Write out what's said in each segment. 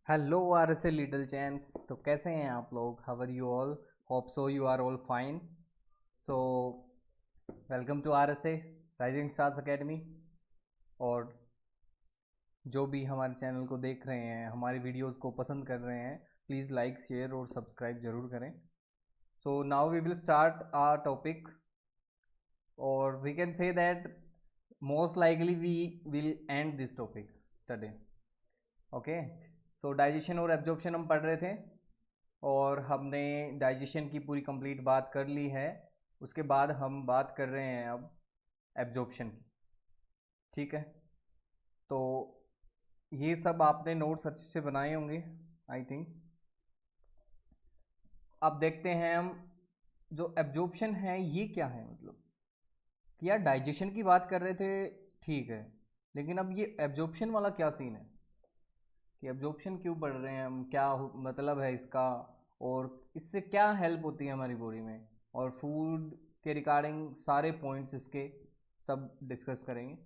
Hello R S A little champs. तो कैसे हैं आप लोग? How are you all? Hope so you are all fine. So welcome to R S A rising stars academy. और जो भी हमारे चैनल को देख रहे हैं, हमारी वीडियोस को पसंद कर रहे हैं, प्लीज़ लाइक शेयर और सब्सक्राइब ज़रूर करें। So now we will start our topic, और we can say that most likely we will end this topic today. Okay, so digestion और एब्जॉर्प्शन हम पढ़ रहे थे, और हमने डाइजेशन की पूरी कंप्लीट बात कर ली है। उसके बाद हम बात कर रहे हैं अब एब्जॉर्प्शन की। ठीक है, तो ये सब आपने नोट्स अच्छे से बनाए होंगे आई थिंक। अब देखते हैं हम, जो एब्जॉर्प्शन है ये क्या है। मतलब कि यार डाइजेशन की बात कर रहे थे, ठीक है, लेकिन अब ये एब्जॉर्प्शन वाला क्या सीन है कि एब्जॉर्प्शन क्यों पढ़ रहे हैं हम, क्या मतलब है इसका, और इससे क्या हेल्प होती है हमारी बॉडी में, और फूड के रिगार्डिंग सारे पॉइंट्स इसके सब डिस्कस करेंगे।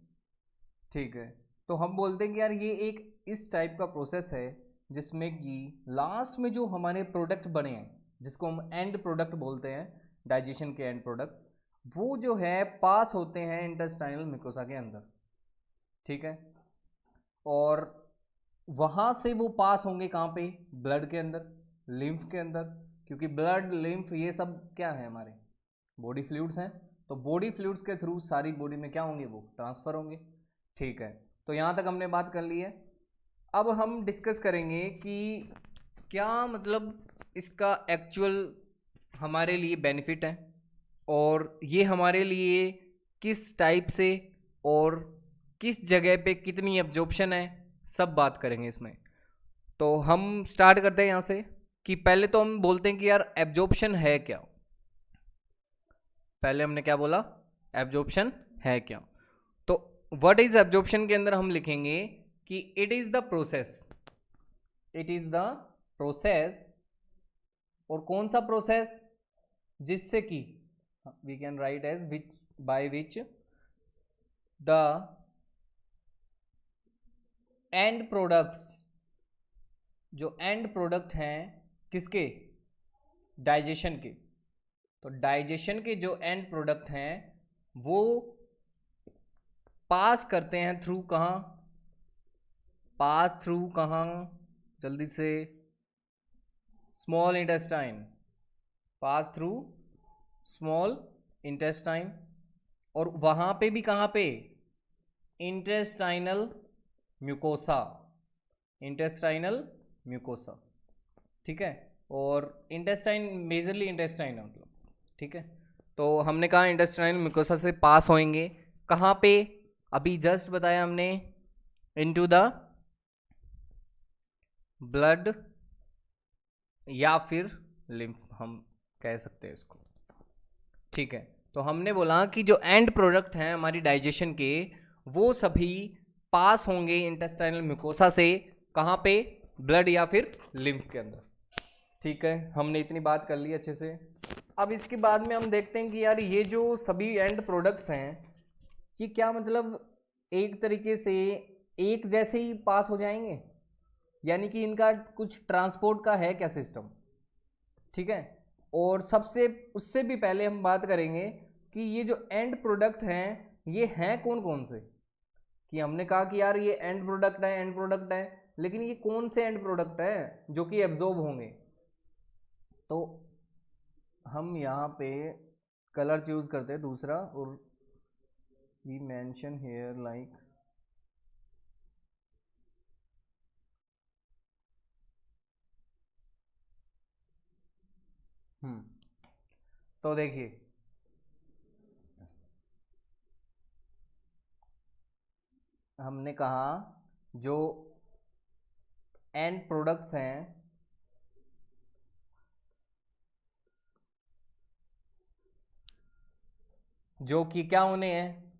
ठीक है, तो हम बोलते हैं कि यार ये एक इस टाइप का प्रोसेस है जिसमें कि लास्ट में जो हमारे प्रोडक्ट बने हैं, जिसको हम एंड प्रोडक्ट बोलते हैं, डाइजेशन के एंड प्रोडक्ट, वो जो है पास होते हैं इंटेस्टाइनल म्यूकोसा के अंदर। ठीक है, और वहाँ से वो पास होंगे कहाँ पे? ब्लड के अंदर, लिम्फ के अंदर, क्योंकि ब्लड लिम्फ ये सब क्या है, हमारे बॉडी फ्लूइड्स हैं। तो बॉडी फ्लूइड्स के थ्रू सारी बॉडी में क्या होंगे? वो ट्रांसफ़र होंगे। ठीक है, तो यहाँ तक हमने बात कर ली है। अब हम डिस्कस करेंगे कि क्या मतलब इसका एक्चुअल हमारे लिए बेनिफिट है, और ये हमारे लिए किस टाइप से और किस जगह पे कितनी एब्जॉर्प्शन है, सब बात करेंगे इसमें। तो हम स्टार्ट करते हैं यहाँ से कि पहले तो हम बोलते हैं कि यार एब्जॉर्प्शन है क्या। पहले हमने क्या बोला? एब्जॉर्प्शन है क्या। तो व्हाट इज एब्जॉर्प्शन के अंदर हम लिखेंगे कि it is the process, it is the process. और कौन सा प्रोसेस? जिससे कि we can write as which, by which the end products, जो एंड प्रोडक्ट हैं किसके? डाइजेशन के। तो डाइजेशन के जो एंड प्रोडक्ट हैं वो पास करते हैं थ्रू कहाँ? पास थ्रू कहाँ? जल्दी से, small intestine. Pass through small intestine, और वहाँ पे भी कहाँ पे? Intestinal mucosa, intestinal mucosa. ठीक है, और इंटेस्टाइन मेजरली इंटेस्टाइन है मतलब। ठीक है, तो हमने कहा इंटेस्टाइनल म्यूकोसा से पास होंगे कहाँ पे? अभी जस्ट बताया हमने, इनटू द ब्लड या फिर लिम्फ हम कह सकते हैं इसको। ठीक है, तो हमने बोला कि जो एंड प्रोडक्ट हैं हमारी डाइजेशन के, वो सभी पास होंगे इंटेस्टाइनल म्यूकोसा से कहाँ पे? ब्लड या फिर लिम्फ के अंदर। ठीक है, हमने इतनी बात कर ली अच्छे से। अब इसके बाद में हम देखते हैं कि यार ये जो सभी एंड प्रोडक्ट्स हैं, ये क्या मतलब एक तरीके से एक जैसे ही पास हो जाएंगे, यानी कि इनका कुछ ट्रांसपोर्ट का है क्या सिस्टम? ठीक है, और सबसे उससे भी पहले हम बात करेंगे कि ये जो एंड प्रोडक्ट हैं ये हैं कौन कौन से। कि हमने कहा कि यार ये एंड प्रोडक्ट है, एंड प्रोडक्ट है, लेकिन ये कौन से एंड प्रोडक्ट है जो कि एब्जॉर्ब होंगे? तो हम यहाँ पे कलर चूज करते हैं दूसरा, और वी मेंशन हेयर लाइक, तो देखिए हमने कहा जो एंड प्रोडक्ट्स हैं जो कि क्या होने हैं?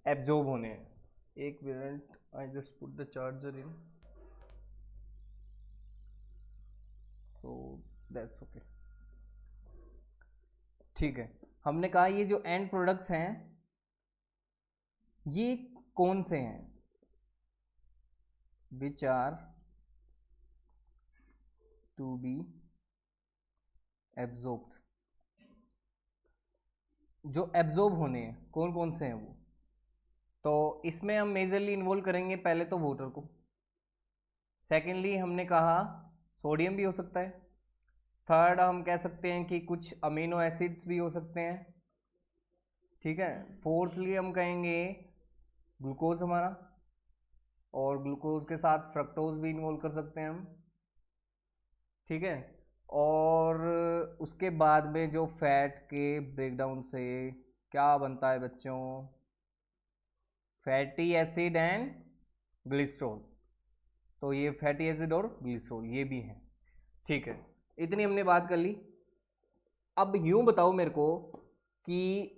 एब्जॉर्ब होने हैं। एक minute, I just put the charger in, so that's okay. ठीक है, हमने कहा ये जो एंड प्रोडक्ट्स हैं ये कौन से हैं? Which are to be absorbed, जो एब्जॉर्ब होने हैं कौन कौन से हैं वो, तो इसमें हम मेजरली इन्वॉल्व करेंगे पहले तो वाटर को, सेकेंडली हमने कहा सोडियम भी हो सकता है, थर्ड हम कह सकते हैं कि कुछ अमीनो एसिड्स भी हो सकते हैं, ठीक है, फोर्थली हम कहेंगे ग्लूकोज हमारा, और ग्लूकोज के साथ फ्रक्टोज भी इन्वॉल्व कर सकते हैं हम, ठीक है, और उसके बाद में जो फैट के ब्रेकडाउन से क्या बनता है बच्चों, फैटी एसिड एंड ग्लिसरॉल, तो ये फैटी एसिड और ग्लिसरॉल ये भी हैं, ठीक है, इतनी हमने बात कर ली। अब यूं बताओ मेरे को कि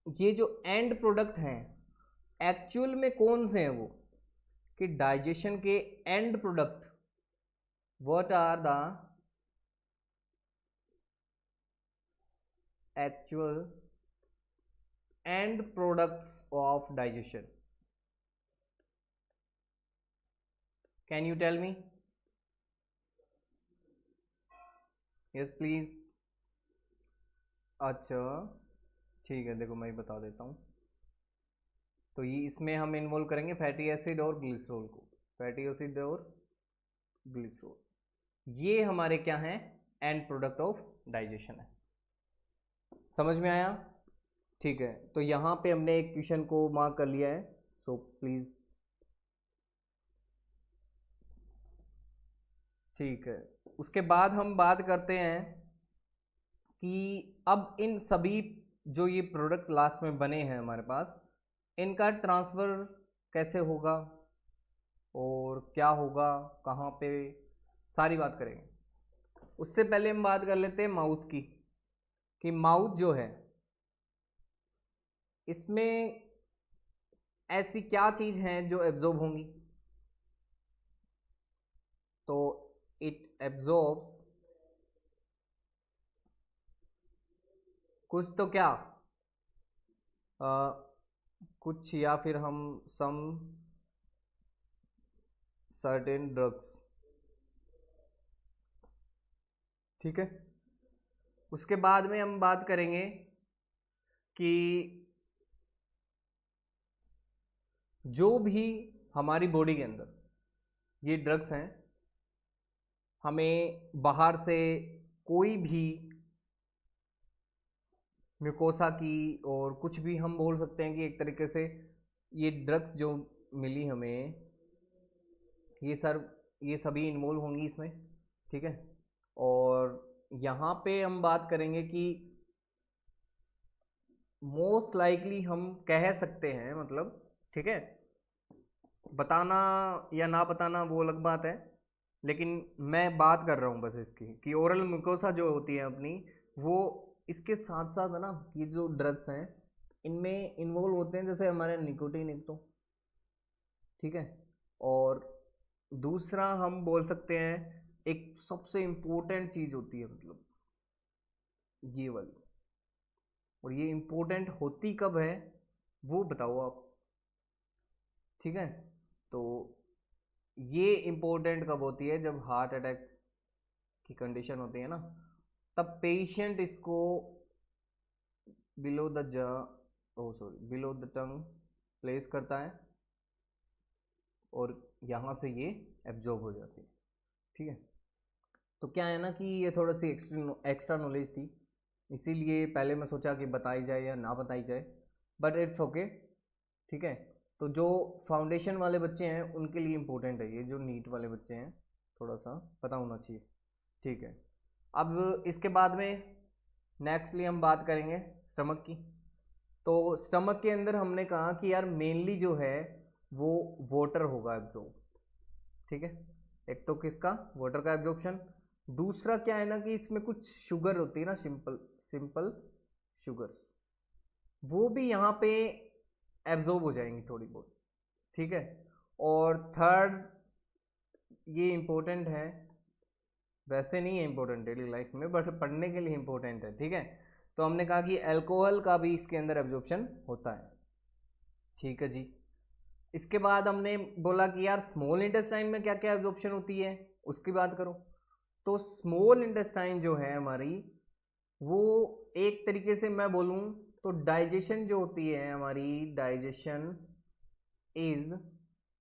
ये जो एंड प्रोडक्ट हैं एक्चुअल में कौन से हैं वो, कि डाइजेशन के end product what are the actual end products of digestion, can you tell me? Yes please. अच्छा ठीक है, देखो मैं ही बता देता हूँ, तो ये इसमें हम इन्वॉल्व करेंगे फैटी एसिड और ग्लिसरॉल को, फैटी एसिड और ग्लिसरॉल, ये हमारे क्या हैं, एंड प्रोडक्ट ऑफ डाइजेशन है, समझ में आया? ठीक है, तो यहाँ पे हमने एक क्वेश्चन को मार्क कर लिया है, सो प्लीज, ठीक है, उसके बाद हम बात करते हैं कि अब इन सभी जो ये प्रोडक्ट लास्ट में बने हैं हमारे पास, इनका ट्रांसफ़र कैसे होगा और क्या होगा, कहाँ पे, सारी बात करेंगे। उससे पहले हम बात कर लेते हैं माउथ की, कि माउथ जो है इसमें ऐसी क्या चीज़ हैं जो एब्जॉर्ब होंगी, तो इट एब्जॉर्ब्स कुछ, तो क्या कुछ, या फिर हम सम सर्टेन ड्रग्स, ठीक है, उसके बाद में हम बात करेंगे कि जो भी हमारी बॉडी के अंदर ये ड्रग्स हैं, हमें बाहर से कोई भी म्यूकोसा की और कुछ भी हम बोल सकते हैं कि एक तरीके से ये ड्रग्स जो मिली हमें, ये सभी इन्वॉल्व होंगी इसमें, ठीक है, और यहाँ पे हम बात करेंगे कि मोस्ट लाइकली हम कह सकते हैं, मतलब ठीक है, बताना या ना बताना वो अलग बात है, लेकिन मैं बात कर रहा हूँ बस इसकी कि ओरल म्यूकोसा जो होती है अपनी, वो इसके साथ साथ है ना, ये जो ड्रग्स हैं इनमें इन्वॉल्व होते हैं, जैसे हमारे निकोटीन एक तो, ठीक है, और दूसरा हम बोल सकते हैं एक सबसे इम्पोर्टेंट चीज़ होती है, मतलब ये वाली, और ये इम्पोर्टेंट होती कब है वो बताओ आप, ठीक है, तो ये इम्पोर्टेंट कब होती है, जब हार्ट अटैक की कंडीशन होती है ना, तब पेशेंट इसको below the below the tongue place करता है और यहाँ से ये एब्जॉर्ब हो जाती है, ठीक है, तो क्या है ना कि ये थोड़ा सी एक्स्ट्रा नॉलेज थी, इसीलिए पहले मैं सोचा कि बताई जाए या ना बताई जाए, बट इट्स ओके, ठीक है, तो जो फाउंडेशन वाले बच्चे हैं उनके लिए इम्पोर्टेंट है ये, जो नीट वाले बच्चे हैं थोड़ा सा पता होना चाहिए, ठीक है। अब इसके बाद में नेक्स्टली हम बात करेंगे स्टमक की, तो स्टमक के अंदर हमने कहा कि यार मेनली जो है वो वाटर होगा एब्जॉर्ब, ठीक है, एक तो किसका, वाटर का एब्जॉर्प्शन, दूसरा क्या है ना कि इसमें कुछ शुगर होती है ना, सिंपल शुगर्स, वो भी यहाँ पे एब्जॉर्ब हो जाएंगी थोड़ी बहुत, ठीक है, और थर्ड ये इम्पोर्टेंट है, वैसे नहीं है इम्पोर्टेंट डेली लाइफ में, बट पढ़ने के लिए इम्पोर्टेंट है, ठीक है, तो हमने कहा कि अल्कोहल का भी इसके अंदर एब्जॉर्प्शन होता है, ठीक है जी। इसके बाद हमने बोला कि यार स्मॉल इंटेस्टाइन में क्या क्या एब्जॉर्प्शन होती है उसकी बात करो, तो स्मॉल इंटेस्टाइन जो है हमारी, वो एक तरीके से मैं बोलूं तो डाइजेशन जो होती है हमारी, डाइजेशन इज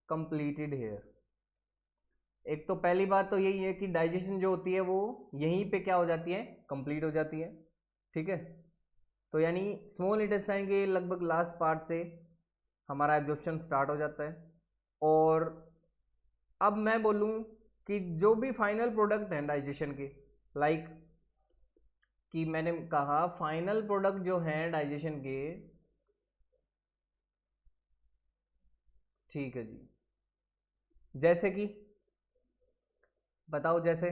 कंप्लीटेड हेयर। एक तो पहली बात तो यही है कि डाइजेशन जो होती है वो यहीं पे क्या हो जाती है, कंप्लीट हो जाती है। ठीक है, तो यानी स्मॉल इंटेस्टाइन के लगभग लास्ट पार्ट से हमारा एब्जॉर्प्शन स्टार्ट हो जाता है। और अब मैं बोलूं कि जो भी फाइनल प्रोडक्ट हैं डाइजेशन के, लाइक कि मैंने कहा फाइनल प्रोडक्ट जो हैं डाइजेशन के, ठीक है जी, जैसे कि बताओ, जैसे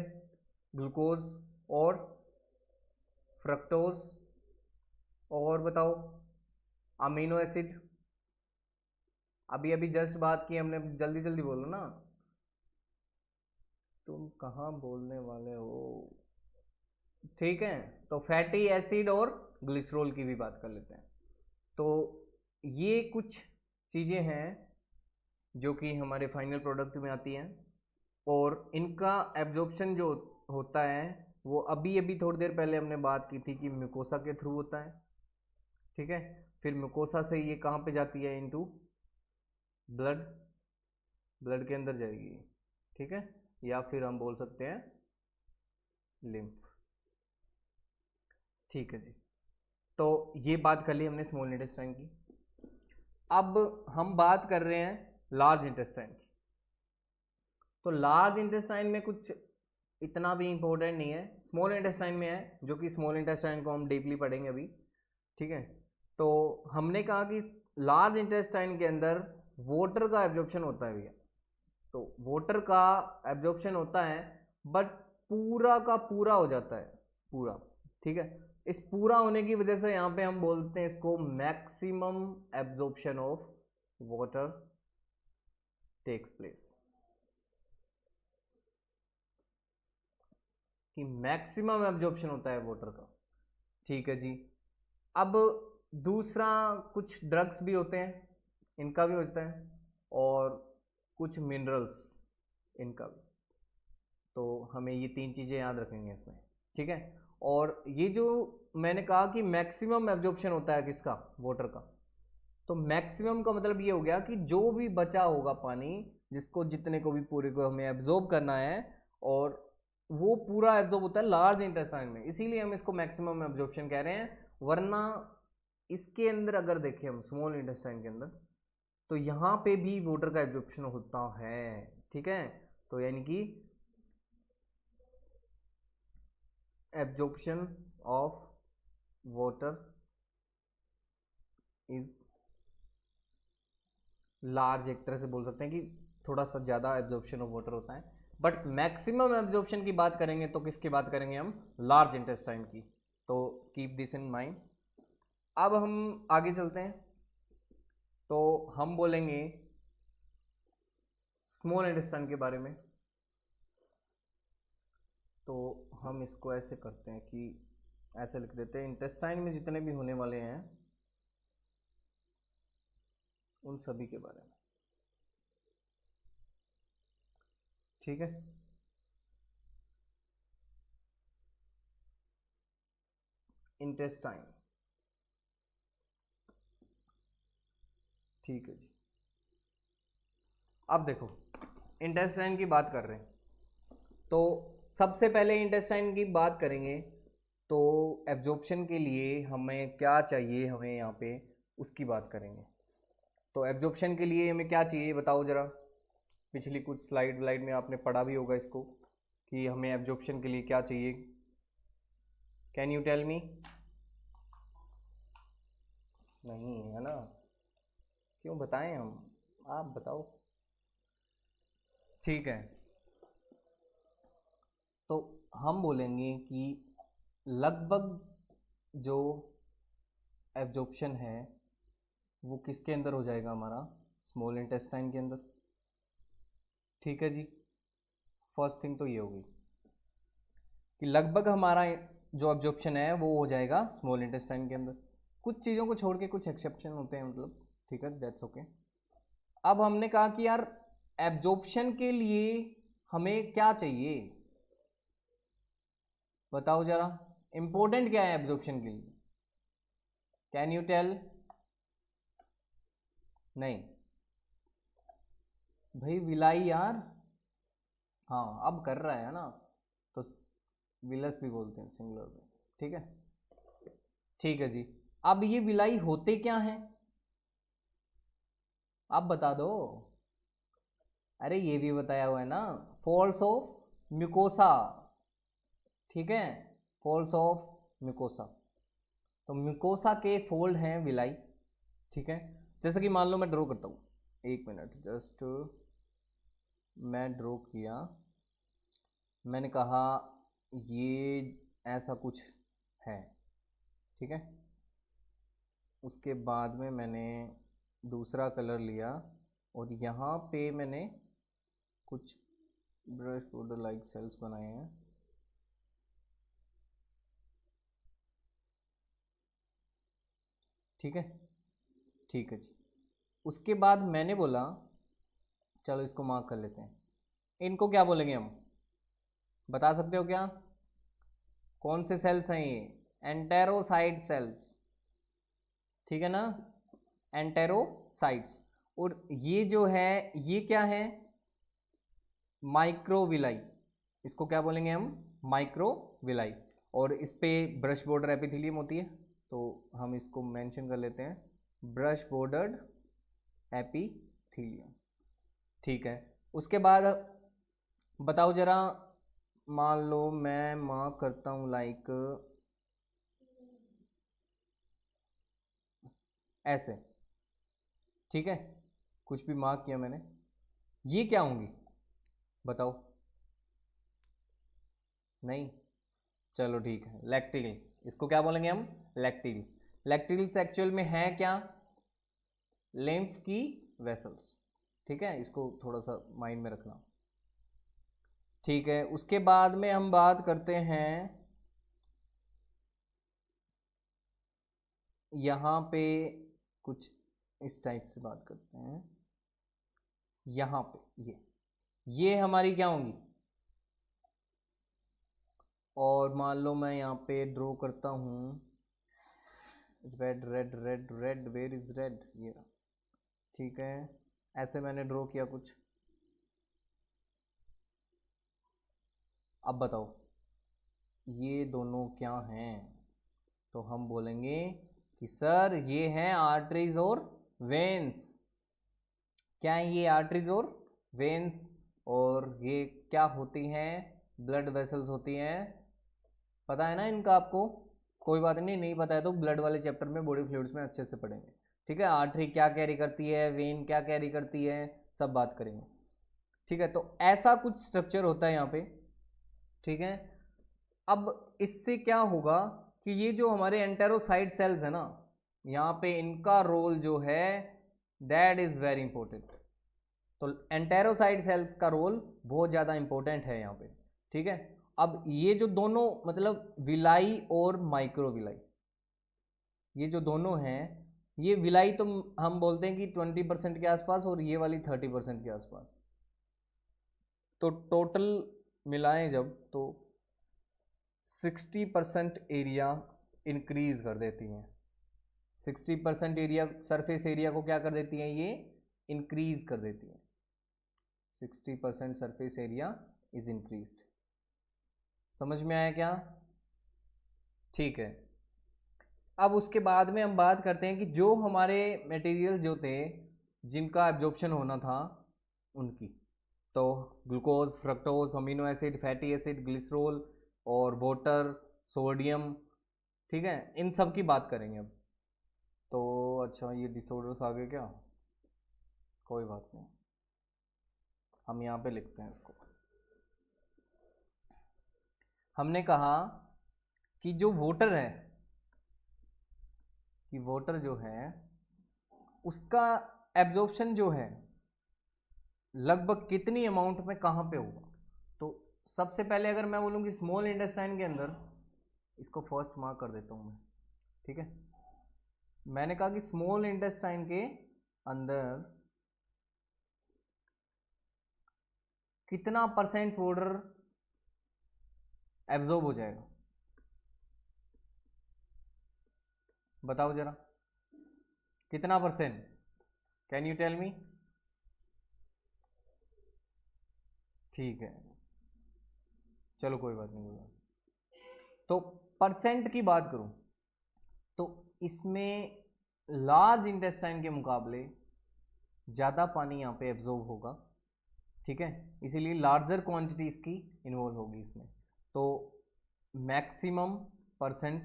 ग्लूकोज और फ्रक्टोज, और बताओ अमीनो एसिड। अभी अभी जस्ट बात की हमने, जल्दी जल्दी बोलो ना, तुम कहाँ बोलने वाले हो। ठीक है, तो फैटी एसिड और ग्लिसरॉल की भी बात कर लेते हैं। तो ये कुछ चीज़ें हैं जो कि हमारे फाइनल प्रोडक्ट में आती हैं, और इनका एब्जॉर्प्शन जो होता है वो अभी अभी थोड़ी देर पहले हमने बात की थी कि म्यूकोसा के थ्रू होता है। ठीक है, फिर म्यूकोसा से ये कहाँ पे जाती है, इनटू ब्लड, ब्लड के अंदर जाएगी। ठीक है, या फिर हम बोल सकते हैं लिम्फ। ठीक है जी, तो ये बात कर ली हमने स्मॉल इंटेस्टाइन की। अब हम बात कर रहे हैं लार्ज इंटेस्टाइन की। तो लार्ज इंटेस्टाइन में कुछ इतना भी इंपॉर्टेंट नहीं है, स्मॉल इंटेस्टाइन में है, जो कि स्मॉल इंटेस्टाइन को हम डीपली पढ़ेंगे अभी। ठीक है, तो हमने कहा कि लार्ज इंटेस्टाइन के अंदर वाटर का एब्जॉर्प्शन होता है भैया। तो वाटर का एब्जॉर्प्शन होता है, बट पूरा का पूरा हो जाता है, पूरा। ठीक है, इस पूरा होने की वजह से यहाँ पे हम बोलते हैं इसको maximum absorption of water takes place, कि मैक्सिमम एब्जॉर्प्शन होता है वाटर का। ठीक है जी, अब दूसरा कुछ ड्रग्स भी होते हैं, इनका भी होता है, और कुछ मिनरल्स, इनका भी। तो हमें ये तीन चीज़ें याद रखेंगे इसमें। ठीक है, और ये जो मैंने कहा कि मैक्सिमम एब्जॉर्प्शन होता है किसका, वाटर का, तो मैक्सिमम का मतलब ये हो गया कि जो भी बचा होगा पानी, जिसको जितने को भी पूरे को हमें एब्जॉर्ब करना है, और वो पूरा एब्जॉर्ब होता है लार्ज इंटेस्टाइन में, इसीलिए हम इसको मैक्सिमम एब्जॉर्प्शन कह रहे हैं। वरना इसके अंदर अगर देखें हम स्मॉल इंटेस्टाइन के अंदर, तो यहाँ पे भी वाटर का एब्जॉर्प्शन होता है। ठीक है, तो यानी कि absorption of water is large, एक तरह से बोल सकते हैं कि थोड़ा सा ज़्यादा एब्जॉर्प्शन ऑफ वाटर होता है। बट मैक्सिमम एब्जॉर्प्शन की बात करेंगे तो किसकी बात करेंगे हम, लार्ज इंटेस्टाइन की। तो कीप दिस इन माइंड। अब हम आगे चलते हैं, तो हम बोलेंगे स्मॉल इंटेस्टाइन के बारे में। तो हम इसको ऐसे करते हैं कि ऐसे लिख देते हैं, इंटेस्टाइन में जितने भी होने वाले हैं उन सभी के बारे में। ठीक है, इंटेस्टाइन। ठीक है जी, अब देखो इंटेस्टाइन की बात कर रहे हैं, तो सबसे पहले इंटेस्टाइन की बात करेंगे, तो एब्जॉर्प्शन के लिए हमें क्या चाहिए, हमें यहाँ पे उसकी बात करेंगे। तो एब्जॉर्प्शन के लिए हमें क्या चाहिए बताओ ज़रा। पिछली कुछ स्लाइड व्लाइड में आपने पढ़ा भी होगा इसको, कि हमें एब्जॉर्प्शन के लिए क्या चाहिए। Can you tell me. नहीं है ना, क्यों बताएं हम, आप बताओ। ठीक है, तो हम बोलेंगे कि लगभग जो एब्जॉर्प्शन है वो किसके अंदर हो जाएगा, हमारा स्मॉल इंटेस्टाइन के अंदर। ठीक है जी, फर्स्ट थिंग तो ये होगी कि लगभग हमारा जो एब्जॉर्प्शन है वो हो जाएगा स्मॉल इंटेस्टाइन के अंदर, कुछ चीज़ों को छोड़ के, कुछ एक्सेप्शन होते हैं मतलब। ठीक है, दैट्स ओके। अब हमने कहा कि यार एब्जॉर्प्शन के लिए हमें क्या चाहिए, बताओ जरा, इंपॉर्टेंट क्या है एब्जॉर्प्शन के लिए? Can you tell? नहीं भाई, विलाई यार। हाँ अब कर रहा है ना, तो विलस भी बोलते हैं सिंगुलर में। ठीक है, ठीक है जी। अब ये विलाई होते क्या हैं, आप बता दो। अरे ये भी बताया हुआ है ना, फॉल्स ऑफ म्यूकोसा। ठीक है, फॉल्स ऑफ म्यूकोसा, तो म्यूकोसा के फोल्ड हैं विलाई। ठीक है, जैसे कि मान लो मैं ड्रॉ करता हूँ, एक मिनट जस्ट, मैं ड्रॉ किया, मैंने कहा ये ऐसा कुछ है। ठीक है, उसके बाद में मैंने दूसरा कलर लिया और यहाँ पे मैंने कुछ ब्रश बॉर्डर लाइक सेल्स बनाए हैं। ठीक है, ठीक है जी। उसके बाद मैंने बोला चलो इसको मार्क कर लेते हैं, इनको क्या बोलेंगे हम, बता सकते हो क्या? कौन से सेल्स हैं ये? Enterocyte cells. ठीक है ना, एंटेरोसाइट्स। और ये जो है ये क्या है? माइक्रोविलाई। इसको क्या बोलेंगे हम? माइक्रोविलाई। और इस पे ब्रश बॉर्डर एपिथेलियम होती है, तो हम इसको मेंशन कर लेते हैं ब्रश बॉर्डर्ड एपिथेलियम। ठीक है, उसके बाद बताओ जरा, मान लो मैं मार्क करता हूँ लाइक ऐसे। ठीक है, कुछ भी मार्क किया मैंने, ये क्या होंगी बताओ? नहीं, चलो ठीक है, लैक्टिल्स। इसको क्या बोलेंगे हम? लैक्टिल्स। लैक्टिल्स एक्चुअल में है क्या? लिम्फ की वेसल्स। ठीक है, इसको थोड़ा सा माइंड में रखना। ठीक है, उसके बाद में हम बात करते हैं यहाँ पे कुछ इस टाइप से बात करते हैं। यहाँ पे ये हमारी क्या होंगी? और मान लो मैं यहाँ पे ड्रॉ करता हूँ red red red red, where is red, ये। ठीक है, ऐसे मैंने ड्रॉ किया कुछ। अब बताओ ये दोनों क्या हैं? तो हम बोलेंगे कि सर ये हैं आर्टरीज और वेन्स। क्या है ये? आर्टरीज और वेन्स। और ये क्या होती हैं? ब्लड वेसल्स होती हैं। पता है ना इनका आपको? कोई बात नहीं, नहीं पता है तो ब्लड वाले चैप्टर में बॉडी फ्लूइड्स में अच्छे से पढ़ेंगे। ठीक है, आर्टरी क्या कैरी करती है, वेन क्या कैरी करती है, सब बात करेंगे। ठीक है, तो ऐसा कुछ स्ट्रक्चर होता है यहाँ पे। ठीक है, अब इससे क्या होगा कि ये जो हमारे एंटेरोसाइट सेल्स है ना, यहाँ पे इनका रोल जो है दैट इज वेरी इंपॉर्टेंट। तो एंटेरोसाइट सेल्स का रोल बहुत ज़्यादा इंपॉर्टेंट है यहाँ पे। ठीक है, अब ये जो दोनों मतलब विलाई और माइक्रोविलाई, ये जो दोनों हैं, ये विलाई तो हम बोलते हैं कि 20% के आसपास और ये वाली 30% के आसपास, तो टोटल मिलाएं जब तो 60% एरिया इंक्रीज कर देती हैं। 60% एरिया, सरफेस एरिया को क्या कर देती हैं ये? इंक्रीज कर देती हैं। 60% सरफेस एरिया इज इंक्रीज्ड। समझ में आया क्या? ठीक है, अब उसके बाद में हम बात करते हैं कि जो हमारे मटेरियल जो थे जिनका एब्जॉर्प्शन होना था उनकी, तो glucose, fructose, amino acid, fatty acid, glycerol और वाटर, सोडियम। ठीक है, इन सब की बात करेंगे अब। तो अच्छा, ये डिसऑर्डर्स आ गए क्या? कोई बात नहीं, हम यहाँ पे लिखते हैं इसको। हमने कहा कि जो वाटर है, कि वाटर जो है उसका एब्जॉर्प्शन जो है लगभग कितनी अमाउंट में कहाँ पे होगा? तो सबसे पहले अगर मैं बोलूँ कि स्मॉल इंटेस्टाइन के अंदर, इसको फर्स्ट मार्क कर देता हूँ मैं। ठीक है, मैंने कहा कि स्मॉल इंटेस्टाइन के अंदर कितना परसेंट वाटर एब्जॉर्ब हो जाएगा? बताओ जरा कितना %? Can you tell me? ठीक है, चलो कोई बात नहीं, कोई बात। तो परसेंट की बात करूं तो इसमें लार्ज इंटेस्टाइन के मुकाबले ज़्यादा पानी यहाँ पे एब्जॉर्ब होगा, ठीक है, इसीलिए लार्जर क्वांटिटी इसकी इन्वॉल्व होगी इसमें। तो मैक्सिमम %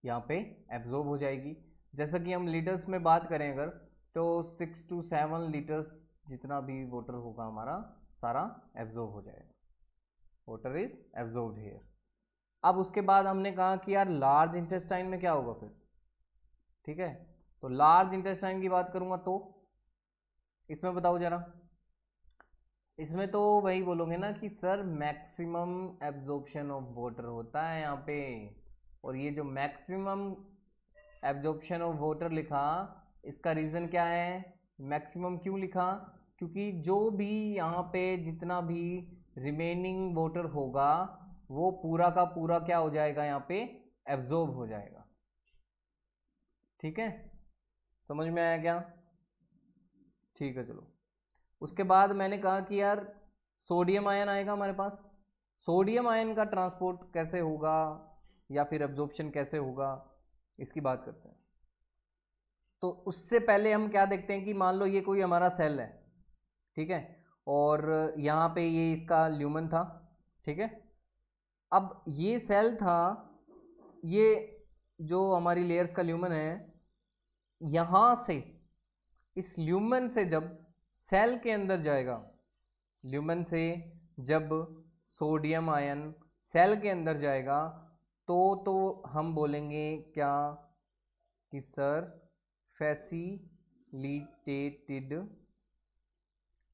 यहाँ पे एब्जॉर्ब हो जाएगी। जैसा कि हम लीटर्स में बात करें अगर, तो 6 to 7 लीटर्स जितना भी वाटर होगा हमारा सारा एब्जॉर्ब हो जाएगा। Water is absorbed here. अब उसके बाद हमने कहा कि यार लार्ज इंटेस्टाइन में क्या होगा फिर, ठीक है, तो लार्ज इंटेस्टाइन की बात करूंगा तो इसमें बताओ जरा। इसमें तो वही बोलोगे ना कि sir maximum absorption of water होता है यहाँ पे, और ये जो मैक्सिमम एब्जॉर्प्शन ऑफ वाटर लिखा इसका रीज़न क्या है, मैक्सिमम क्यों लिखा, क्योंकि जो भी यहाँ पे जितना भी रिमेनिंग वाटर होगा वो पूरा का पूरा क्या हो जाएगा यहाँ पे एब्जॉर्ब हो जाएगा। ठीक है, समझ में आया क्या? ठीक है, चलो उसके बाद मैंने कहा कि यार सोडियम आयन आएगा हमारे पास। सोडियम आयन का ट्रांसपोर्ट कैसे होगा या फिर एब्जॉर्प्शन कैसे होगा इसकी बात करते हैं। तो उससे पहले हम क्या देखते हैं कि मान लो ये कोई हमारा सेल है, ठीक है, और यहाँ पे ये इसका ल्यूमन था, ठीक है। अब ये सेल था, ये जो हमारी लेयर्स का ल्यूमन है, यहाँ से इस ल्यूमन से जब सेल के अंदर जाएगा, ल्यूमन से जब सोडियम आयन सेल के अंदर जाएगा तो हम बोलेंगे क्या कि सर फैसिलिटेटेड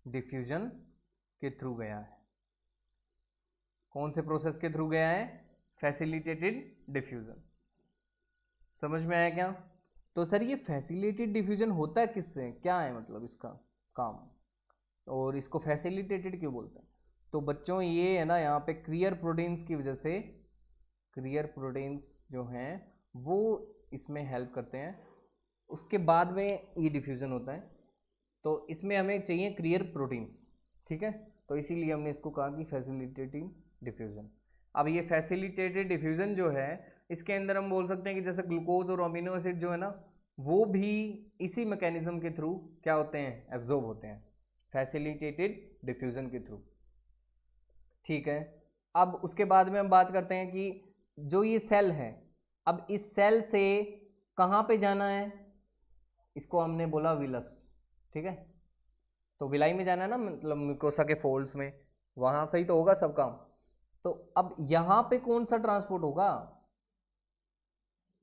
डिफ्यूजन के थ्रू गया है। कौन से प्रोसेस के थ्रू गया है? Facilitated diffusion. समझ में आया क्या? तो सर ये फैसिलिटेटेड डिफ्यूजन होता है किससे, क्या है मतलब इसका काम, और इसको फैसिलिटेटेड क्यों बोलते हैं? तो बच्चों ये है ना, यहाँ पे क्रियर प्रोटीन्स की वजह से, क्रियर प्रोटीन्स जो हैं वो इसमें हेल्प करते हैं, उसके बाद में ये डिफ्यूज़न होता है। तो इसमें हमें चाहिए क्रियर प्रोटीन्स, ठीक है, तो इसीलिए हमने इसको कहा कि फैसिलिटेटिंग डिफ्यूज़न। अब ये फैसिलिटेटेड डिफ्यूज़न जो है इसके अंदर हम बोल सकते हैं कि जैसे ग्लूकोज और अमीनो एसिड जो है ना वो भी इसी मैकेनिज्म के थ्रू क्या होते हैं, एब्जॉर्ब होते हैं, फैसिलिटेटेड डिफ्यूज़न के थ्रू। ठीक है, अब उसके बाद में हम बात करते हैं कि जो ये सेल है, अब इस सेल से कहाँ पे जाना है, इसको हमने बोला विलस, ठीक है, तो विलाई में जाना है ना, मतलब म्यूकोसा के फोल्ड्स में, वहाँ से ही तो होगा सब काम। तो अब यहाँ पे कौन सा ट्रांसपोर्ट होगा,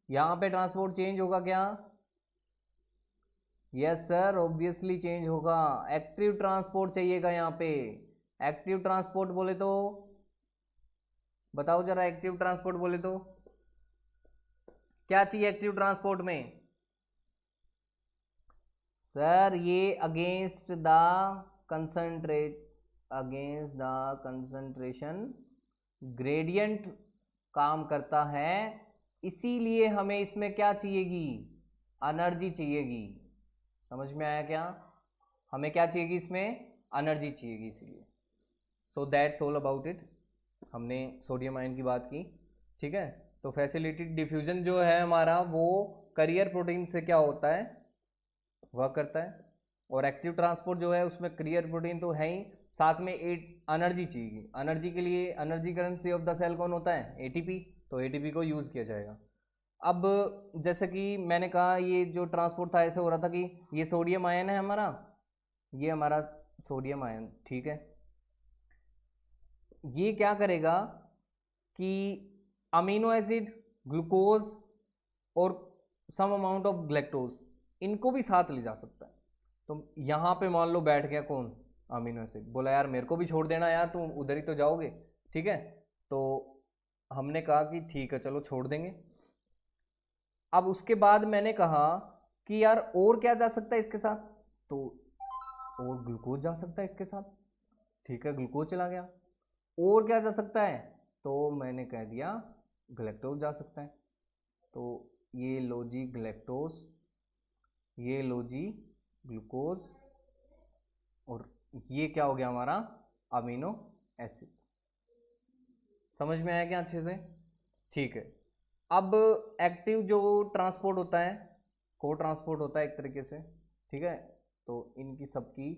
यहाँ पे ट्रांसपोर्ट चेंज होगा क्या? यस सर, ऑब्वियसली चेंज होगा, एक्टिव ट्रांसपोर्ट चाहिएगा यहाँ पे। एक्टिव ट्रांसपोर्ट बोले तो बताओ जरा, एक्टिव ट्रांसपोर्ट बोले तो क्या चाहिए एक्टिव ट्रांसपोर्ट में? सर ये अगेंस्ट द कंसंट्रेशन ग्रेडियंट काम करता है, इसीलिए हमें इसमें क्या चाहिएगी, एनर्जी चाहिएगी। समझ में आया क्या? हमें क्या चाहिएगी इसमें, एनर्जी चाहिएगी, इसीलिए। So that's all about it. हमने सोडियम आयन की बात की, ठीक है। तो फैसिलिटेटेड डिफ्यूजन जो है हमारा वो करियर प्रोटीन से क्या होता है, वर्क करता है, और एक्टिव ट्रांसपोर्ट जो है उसमें करियर प्रोटीन तो है ही, साथ में एनर्जी चाहिए। एनर्जी के लिए energy currency of the cell कौन होता है, एटीपी, तो एटीपी को यूज़ किया जाएगा। अब जैसे कि मैंने कहा ये जो ट्रांसपोर्ट था ऐसे हो रहा था कि ये सोडियम आयन है हमारा, ये हमारा सोडियम आयन, ठीक है, ये क्या करेगा कि अमीनो एसिड, ग्लूकोज और सम अमाउंट ऑफ ग्लैक्टोज इनको भी साथ ले जा सकता है। तो यहाँ पे मान लो बैठ गया कौन, अमीनो एसिड, बोला यार मेरे को भी छोड़ देना यार, तुम उधर ही तो जाओगे, ठीक है, तो हमने कहा कि ठीक है चलो छोड़ देंगे। अब उसके बाद मैंने कहा कि यार और क्या जा सकता है इसके साथ, तो और ग्लूकोज जा सकता है इसके साथ, ठीक है, ग्लूकोज चला गया। और क्या जा सकता है, तो मैंने कह दिया ग्लैक्टोज जा सकता है। तो ये लो जी ग्लैक्टोज, ये लो जी ग्लूकोज, और ये क्या हो गया हमारा अमीनो एसिड। समझ में आया क्या अच्छे से? ठीक है। अब एक्टिव जो ट्रांसपोर्ट होता है, को ट्रांसपोर्ट होता है एक तरीके से, ठीक है, तो इनकी सबकी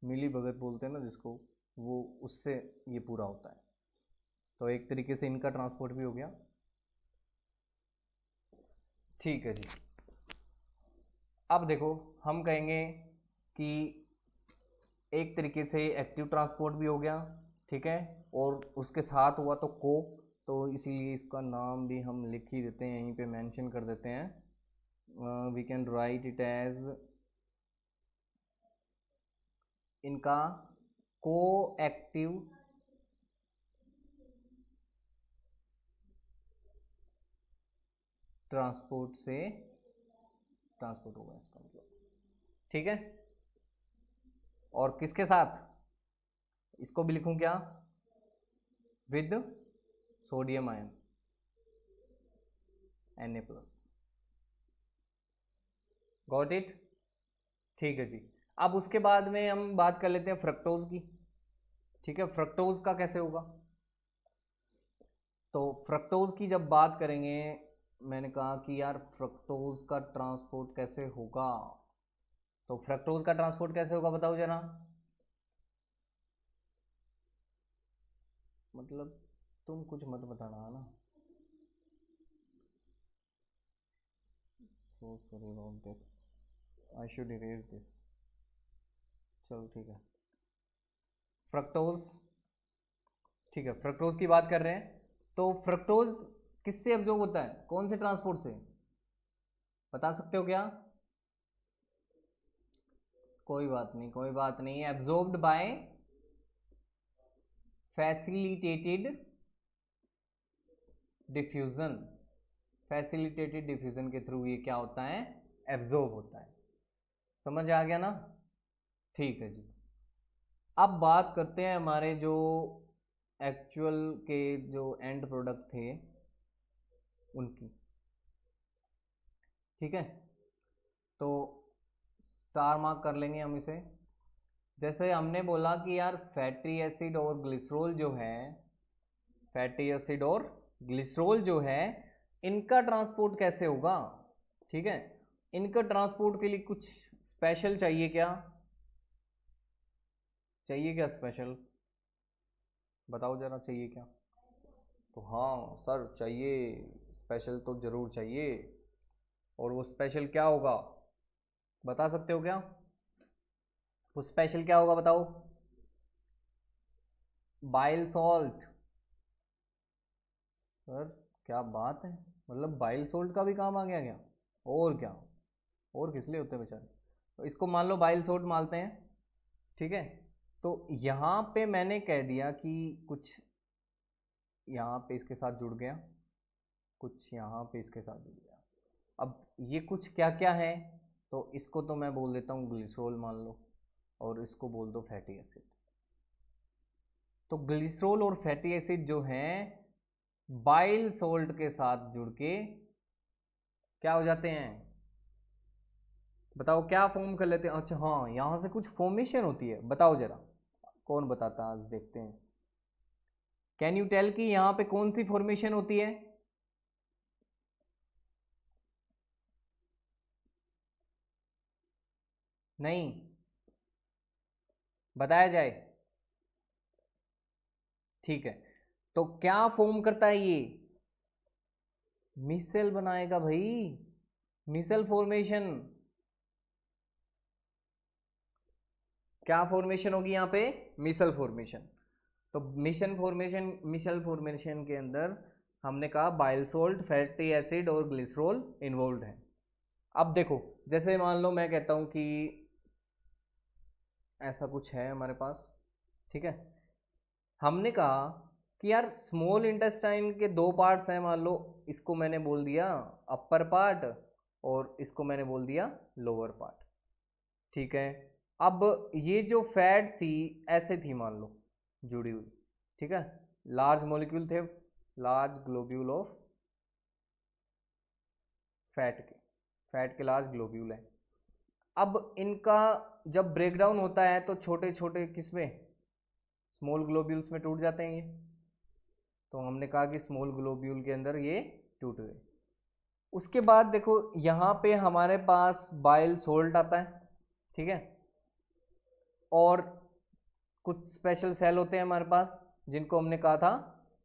मिली भगत बोलते हैं ना जिसको, वो उससे ये पूरा होता है। तो एक तरीके से इनका ट्रांसपोर्ट भी हो गया। ठीक है जी। अब देखो हम कहेंगे कि एक तरीके से एक्टिव ट्रांसपोर्ट भी हो गया, ठीक है, और उसके साथ हुआ तो को, तो इसीलिए इसका नाम भी हम लिख ही देते हैं, यहीं पे मेंशन कर देते हैं। We can write it as इनका को एक्टिव ट्रांसपोर्ट से ट्रांसपोर्ट होगा इसका मतलब, ठीक है। और किसके साथ, इसको भी लिखूं क्या, with sodium ion Na+, got it. ठीक है जी। अब उसके बाद में हम बात कर लेते हैं फ्रक्टोज की, ठीक है। फ्रक्टोज का कैसे होगा, तो फ्रक्टोज की जब बात करेंगे, मैंने कहा कि यार फ्रक्टोज का ट्रांसपोर्ट कैसे होगा, तो फ्रक्टोज का ट्रांसपोर्ट कैसे होगा बताओ जरा, मतलब तुम कुछ मत बताना है ना। So sorry about this, I should erase this. चलो ठीक है, फ्रक्टोज, ठीक है, फ्रक्टोज की बात कर रहे हैं, तो फ्रक्टोज किससे एब्जॉर्ब होता है, कौन से ट्रांसपोर्ट से, बता सकते हो क्या? कोई बात नहीं, कोई बात नहीं, absorbed bye facilitated diffusion, facilitated diffusion के थ्रू ये क्या होता है, एब्जॉर्ब होता है। समझ आ गया ना? ठीक है जी। अब बात करते हैं हमारे जो एक्चुअल के जो एंड प्रोडक्ट थे उनकी, ठीक है, तो स्टार मार्क कर लेंगे हम इसे। जैसे हमने बोला कि यार फैटी एसिड और ग्लिसरॉल जो है, फैटी एसिड और ग्लिसरॉल जो है, इनका ट्रांसपोर्ट कैसे होगा, ठीक है। इनका ट्रांसपोर्ट के लिए कुछ स्पेशल चाहिए क्या, चाहिए क्या स्पेशल, बताओ जरा चाहिए क्या? तो हाँ सर चाहिए, स्पेशल तो ज़रूर चाहिए। और वो स्पेशल क्या होगा, बता सकते हो क्या, वो स्पेशल क्या होगा बताओ? Bile salt. सर क्या बात है, मतलब बाइल सॉल्ट का भी काम आ गया क्या? और क्या, और किस लिए होते हैं बेचारे, तो इसको मान लो बाइल सॉल्ट मानते हैं, ठीक है। तो यहाँ पे मैंने कह दिया कि कुछ यहाँ पे इसके साथ जुड़ गया, कुछ यहाँ पे इसके साथ जुड़ गया। अब ये कुछ क्या क्या है, तो इसको तो मैं बोल देता हूँ ग्लिसरॉल मान लो, और इसको बोल दो फैटी एसिड। तो ग्लिसरॉल और फैटी एसिड जो हैं बाइल सोल्ट के साथ जुड़ के क्या हो जाते हैं, बताओ क्या फॉर्म कर लेते हैं? अच्छा हाँ, यहां से कुछ फॉर्मेशन होती है, बताओ जरा, कौन बताता है, आज देखते हैं। कैन यू टेल कि यहां पे कौन सी फॉर्मेशन होती है? नहीं, बताया जाए, ठीक है। तो क्या फॉर्म करता है ये, मिसेल बनाएगा भाई, मिसेल फॉर्मेशन। क्या फॉर्मेशन होगी यहाँ पे, मिसल फॉर्मेशन। तो मिसल फॉर्मेशन के अंदर हमने कहा बाइल सोल्ट, फैटी एसिड और ग्लिसरॉल इन्वॉल्व है। अब देखो, जैसे मान लो मैं कहता हूँ कि ऐसा कुछ है हमारे पास, ठीक है, हमने कहा कि यार स्मॉल इंटेस्टाइन के दो पार्ट्स हैं, मान लो इसको मैंने बोल दिया अपर पार्ट और इसको मैंने बोल दिया लोअर पार्ट, ठीक है। अब ये जो फैट थी ऐसे थी मान लो जुड़ी हुई, ठीक है, लार्ज मॉलिक्यूल थे, लार्ज ग्लोब्यूल ऑफ फैट के लार्ज ग्लोब्यूल हैं। अब इनका जब ब्रेकडाउन होता है तो छोटे छोटे किसमें, स्मॉल ग्लोब्यूल्स में टूट जाते हैं ये। तो हमने कहा कि स्मॉल ग्लोब्यूल के अंदर ये टूट गए। उसके बाद देखो यहाँ पे हमारे पास बाइल सोल्ट आता है, ठीक है, और कुछ स्पेशल सेल होते हैं हमारे पास जिनको हमने कहा था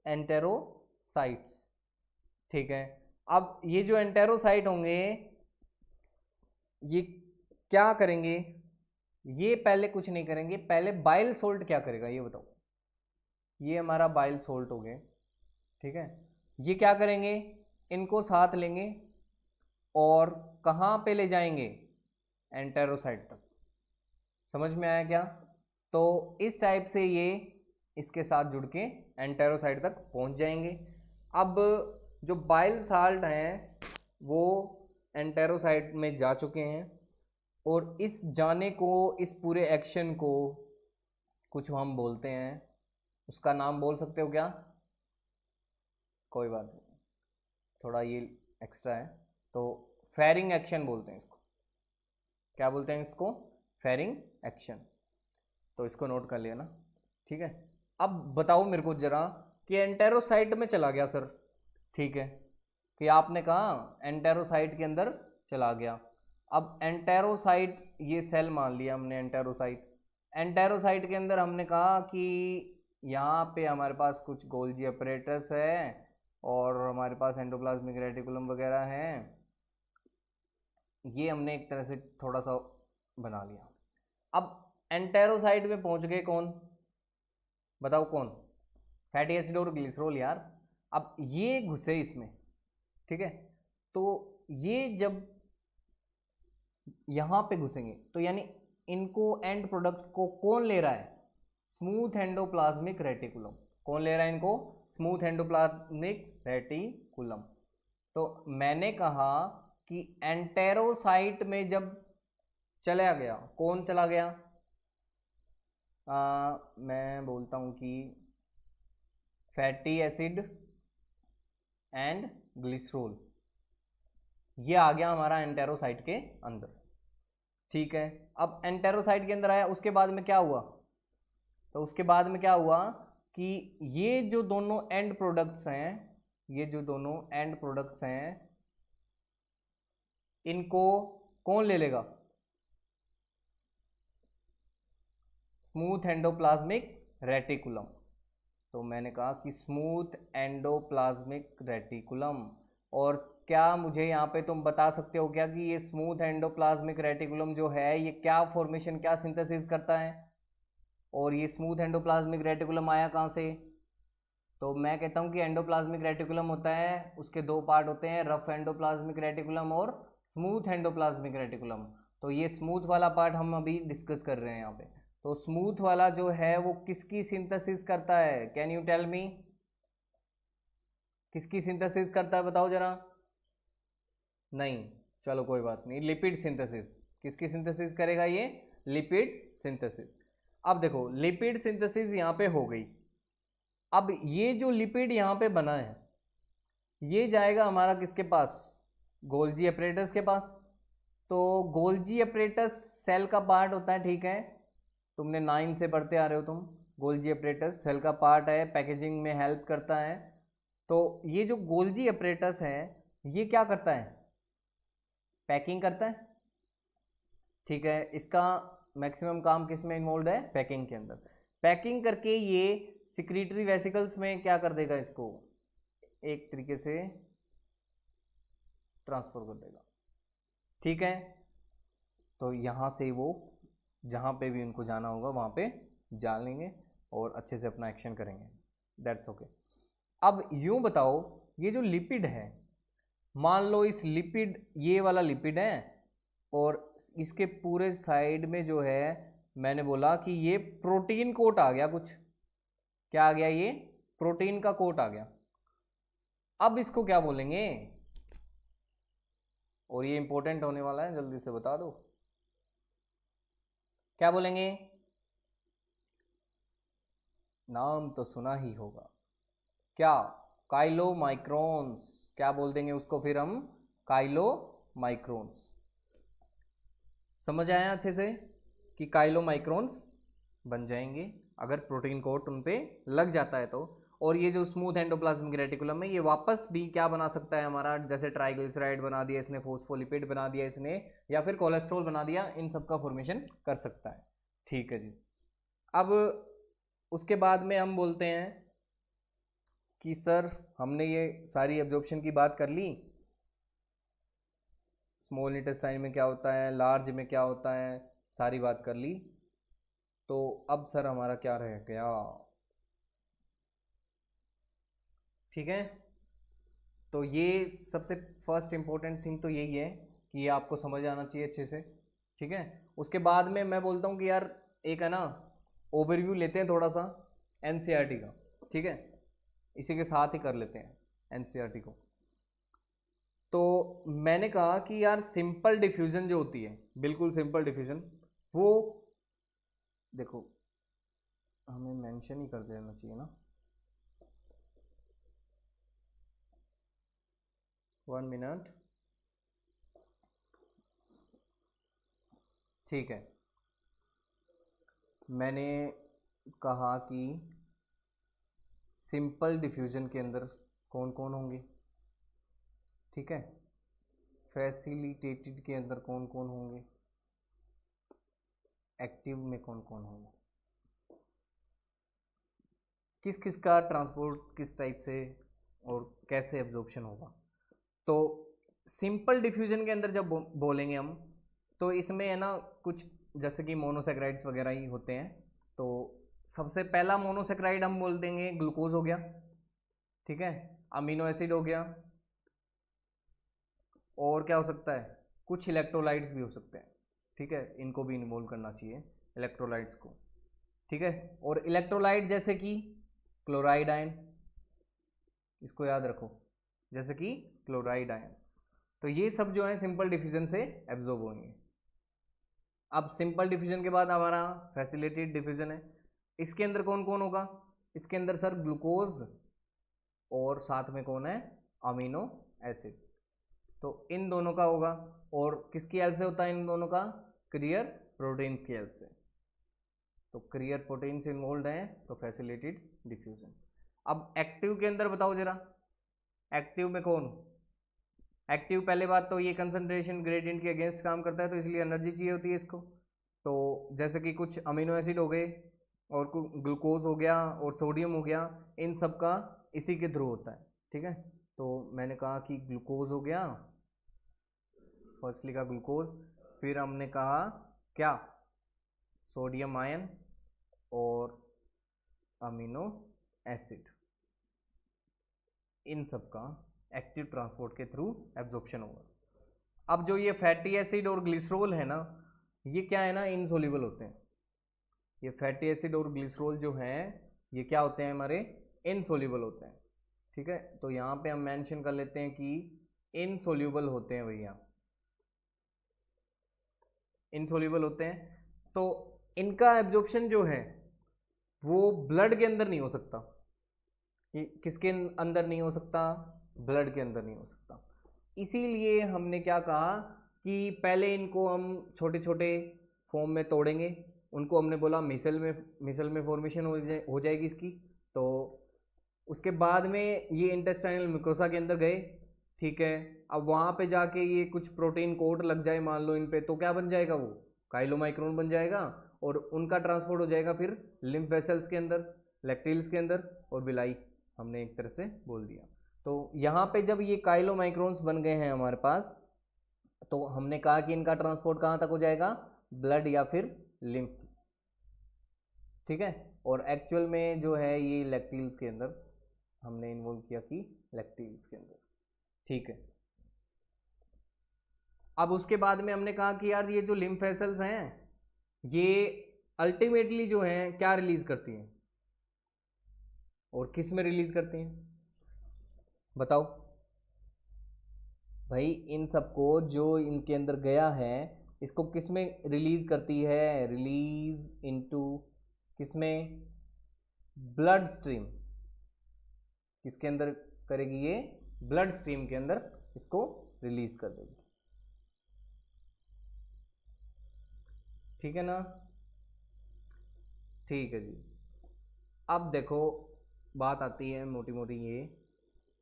एंटेरोसाइट्स, ठीक है। अब ये जो एंटेरोसाइट होंगे ये क्या करेंगे, ये पहले कुछ नहीं करेंगे, पहले बाइल सोल्ट क्या करेगा ये बताओ। ये हमारा बाइल सोल्ट हो गए, ठीक है। ये क्या करेंगे, इनको साथ लेंगे और कहाँ पे ले जाएंगे, एंटेरोसाइट तक। समझ में आया क्या? तो इस टाइप से ये इसके साथ जुड़ के एंटेरोसाइट तक पहुंच जाएंगे। अब जो बाइल साल्ट हैं वो एंटेरोसाइट में जा चुके हैं और इस जाने को, इस पूरे एक्शन को कुछ हम बोलते हैं, उसका नाम बोल सकते हो क्या? कोई बात नहीं, थोड़ा ये एक्स्ट्रा है, तो फेरिंग एक्शन बोलते हैं इसको। क्या बोलते हैं इसको? फेरिंग एक्शन। तो इसको नोट कर लिया ना, ठीक है। अब बताओ मेरे को जरा कि एंटेरोसाइट में चला गया सर, ठीक है, कि आपने कहा एंटेरोसाइट के अंदर चला गया। अब एंटेरोसाइट, ये सेल मान लिया हमने एंटेरोसाइट। एंटेरोसाइट के अंदर हमने कहा कि यहाँ पे हमारे पास कुछ गोल्जी अपरेटस है और हमारे पास एंडोप्लाज्मिक रेटिकुलम वगैरह हैं। ये हमने एक तरह से थोड़ा सा बना लिया। अब एंटेरोसाइट में पहुंच गए कौन, बताओ कौन? फैटी एसिड और ग्लिसरॉल यार। अब ये घुसे इसमें, ठीक है, तो ये जब यहां पे घुसेंगे तो यानी इनको एंड प्रोडक्ट को कौन ले रहा है? Smooth endoplasmic reticulum. कौन ले रहा है इनको? Smooth endoplasmic reticulum. तो मैंने कहा कि एंटेरोसाइट में जब चला गया, कौन चला गया? मैं बोलता हूं कि फैटी एसिड एंड ग्लिसरॉल, ये आ गया हमारा एंटेरोसाइट के अंदर, ठीक है। अब एंटेरोसाइट के अंदर आया, उसके बाद में क्या हुआ? तो उसके बाद में क्या हुआ कि ये जो दोनों एंड प्रोडक्ट्स हैं, ये जो दोनों एंड प्रोडक्ट्स हैं, इनको कौन ले लेगा? Smooth endoplasmic reticulum. तो मैंने कहा कि स्मूथ एंडोप्लाज्मिक रेटिकुलम। और क्या मुझे यहाँ पे तुम बता सकते हो क्या कि ये स्मूथ एंडोप्लाज्मिक रेटिकुलम जो है ये क्या फॉर्मेशन, क्या सिंथेसिस करता है? और ये स्मूथ एंडोप्लाज्मिक रेटिकुलम आया कहाँ से? तो मैं कहता हूँ कि एंडोप्लाज्मिक रेटिकुलम होता है, उसके दो पार्ट होते हैं, रफ एंडोप्लाज्मिक रेटिकुलम और स्मूथ एंडोप्लाज्मिक रेटिकुलम। तो ये स्मूथ वाला पार्ट हम अभी डिस्कस कर रहे हैं यहाँ पे। तो स्मूथ वाला जो है वो किसकी सिंथेसिस करता है? कैन यू टेल मी, किसकी सिंथेसिस करता है बताओ जरा? नहीं, चलो कोई बात नहीं, लिपिड सिंथेसिस। किसकी सिंथेसिस करेगा ये? Lipid synthesis. अब देखो लिपिड सिंथेसिस यहाँ पे हो गई। अब ये जो लिपिड यहाँ पे बना है ये जाएगा हमारा किसके पास? गोल्जी अपरेटस के पास। तो गोल्जी अपरेटस सेल का पार्ट होता है, ठीक है, तुमने 9 से पढ़ते आ रहे हो तुम। गोल्जी अपरेटस सेल का पार्ट है, पैकेजिंग में हेल्प करता है। तो ये जो गोल्जी अपरेटस है ये क्या करता है? पैकिंग करता है, ठीक है। इसका मैक्सिमम काम किस में इन्वॉल्व है? पैकिंग के अंदर। पैकिंग करके ये सिक्रीटरी वेसिकल्स में क्या कर देगा? इसको एक तरीके से ट्रांसफर कर देगा, ठीक है। तो यहाँ से वो जहाँ पे भी उनको जाना होगा वहाँ पे जा लेंगे और अच्छे से अपना एक्शन करेंगे, दैट्स ओके। अब यूँ बताओ, ये जो लिपिड है, मान लो इस लिपिड, ये वाला लिपिड है और इसके पूरे साइड में जो है मैंने बोला कि ये प्रोटीन कोट आ गया कुछ। क्या आ गया? ये प्रोटीन का कोट आ गया। अब इसको क्या बोलेंगे? और ये इंपॉर्टेंट होने वाला है, जल्दी से बता दो, क्या बोलेंगे? नाम तो सुना ही होगा, क्या? काइलोमाइक्रोन्स। क्या बोल देंगे उसको फिर हम? काइलोमाइक्रोन्स। समझ आया अच्छे से कि काइलोमाइक्रोन्स बन जाएंगे अगर प्रोटीन कोट उन पे लग जाता है तो। और ये जो स्मूथ एंडोप्लाज्मिक रेटिकुलम है ये वापस भी क्या बना सकता है हमारा, जैसे ट्राइग्लिसराइड बना दिया इसने, फोस्फोलिपिड बना दिया इसने, या फिर कोलेस्ट्रॉल बना दिया, इन सब का फॉर्मेशन कर सकता है। ठीक है जी। अब उसके बाद में हम बोलते हैं कि सर हमने ये सारी एब्जॉर्प्शन की बात कर ली, स्मॉल इंटेस्टाइन में क्या होता है, लार्ज में क्या होता है, सारी बात कर ली। तो अब सर हमारा क्या रह गया? ठीक है, तो ये सबसे फर्स्ट इंपॉर्टेंट थिंग तो यही है कि ये आपको समझ आना चाहिए अच्छे से। ठीक है, उसके बाद में मैं बोलता हूँ कि यार एक है ना ओवरव्यू लेते हैं थोड़ा सा एनसीईआरटी का। ठीक है, इसी के साथ ही कर लेते हैं एनसीईआरटी को। तो मैंने कहा कि यार सिंपल डिफ्यूजन जो होती है, बिल्कुल सिंपल डिफ्यूजन, वो देखो हमें मेंशन ही कर देना चाहिए ना। 1 मिनट। ठीक है, मैंने कहा कि सिंपल डिफ्यूजन के अंदर कौन कौन होंगे। ठीक है, फैसिलिटेटेड के अंदर कौन कौन होंगे, एक्टिव में कौन कौन होंगे, किस किस का ट्रांसपोर्ट किस टाइप से और कैसे एब्जॉर्प्शन होगा। तो सिंपल डिफ्यूजन के अंदर जब बोलेंगे हम, तो इसमें है ना कुछ जैसे कि मोनोसेक्राइड्स वगैरह ही होते हैं। तो सबसे पहला मोनोसेक्राइड हम बोल देंगे ग्लूकोज हो गया। ठीक है, अमीनो एसिड हो गया, और क्या हो सकता है, कुछ इलेक्ट्रोलाइट्स भी हो सकते हैं। ठीक है, इनको भी इन्वॉल्व करना चाहिए इलेक्ट्रोलाइट्स को। ठीक है, और इलेक्ट्रोलाइट जैसे कि क्लोराइड आयन, इसको याद रखो, जैसे कि क्लोराइड आयन। तो ये सब जो है सिंपल डिफ्यूजन से एब्जॉर्ब होंगे। अब सिंपल डिफ्यूजन के बाद हमारा फैसिलिटेटेड डिफ्यूजन है। इसके अंदर कौन कौन होगा? इसके अंदर सर ग्लूकोज और साथ में कौन है, अमीनो एसिड। तो इन दोनों का होगा, और किसकी हेल्प से होता है इन दोनों का, क्रियर प्रोटीन्स की हेल्प से। तो क्रियर प्रोटीन्स इन्वॉल्व हैं तो फैसिलिटेटेड डिफ्यूजन। अब एक्टिव के अंदर बताओ जरा, एक्टिव में कौन? एक्टिव पहले बात तो ये कंसंट्रेशन ग्रेडियंट के अगेंस्ट काम करता है, तो इसलिए एनर्जी चाहिए होती है इसको। तो जैसे कि कुछ अमीनो एसिड हो गए और ग्लूकोज हो गया और सोडियम हो गया, इन सब का इसी के थ्रू होता है। ठीक है, तो मैंने कहा कि ग्लूकोज हो गया, फर्स्ट लिखा ग्लूकोज, फिर हमने कहा क्या, सोडियम आयन और अमीनो एसिड, इन सब का एक्टिव ट्रांसपोर्ट के थ्रू एब्जॉर्प्शन होगा। अब जो ये फैटी एसिड और ग्लिसरॉल है ना, ये क्या है ना, इनसोल्यूबल होते हैं। ये फैटी एसिड और ग्लिसरॉल जो है ये क्या होते हैं हमारे, इनसोल्यूबल होते हैं। ठीक है, तो यहाँ पे हम मेंशन कर लेते हैं कि इनसोल्यूबल होते हैं भैया, इनसोल्यूबल होते हैं। तो इनका एब्जॉर्प्शन जो है वो ब्लड के अंदर नहीं हो सकता। किसके अंदर नहीं हो सकता, ब्लड के अंदर नहीं हो सकता। इसीलिए हमने क्या कहा कि पहले इनको हम छोटे छोटे फॉर्म में तोड़ेंगे। उनको हमने बोला मिसल में फॉर्मेशन हो जाएगी इसकी। तो उसके बाद में ये इंटेस्टाइनल म्यूकोसा के अंदर गए। ठीक है, अब वहाँ पे जाके ये कुछ प्रोटीन कोट लग जाए मान लो इन पे, तो क्या बन जाएगा, वो काइलोमाइक्रोन बन जाएगा, और उनका ट्रांसपोर्ट हो जाएगा फिर लिम्फ वेसल्स के अंदर, लैक्टिल्स के अंदर, और विलाई, हमने एक तरह से बोल दिया। तो यहाँ पे जब ये काइलोमाइक्रोन्स बन गए हैं हमारे पास, तो हमने कहा कि इनका ट्रांसपोर्ट कहाँ तक हो जाएगा, ब्लड या फिर लिम्फ। ठीक है, और एक्चुअल में जो है ये लैक्टिल्स के अंदर हमने इन्वॉल्व किया कि लैक्टिल्स के अंदर। ठीक है, अब उसके बाद में हमने कहा कि यार ये जो लिम्फ वेसल्स हैं ये अल्टीमेटली जो हैं क्या रिलीज करती हैं, और किस में रिलीज करती हैं बताओ भाई। इन सबको जो इनके अंदर गया है इसको किस में रिलीज करती है, रिलीज इनटू किस में, ब्लड स्ट्रीम। किसके अंदर करेगी ये, ब्लड स्ट्रीम के अंदर इसको रिलीज कर देगी। ठीक है ना? ठीक है जी। अब देखो बात आती है मोटी मोटी ये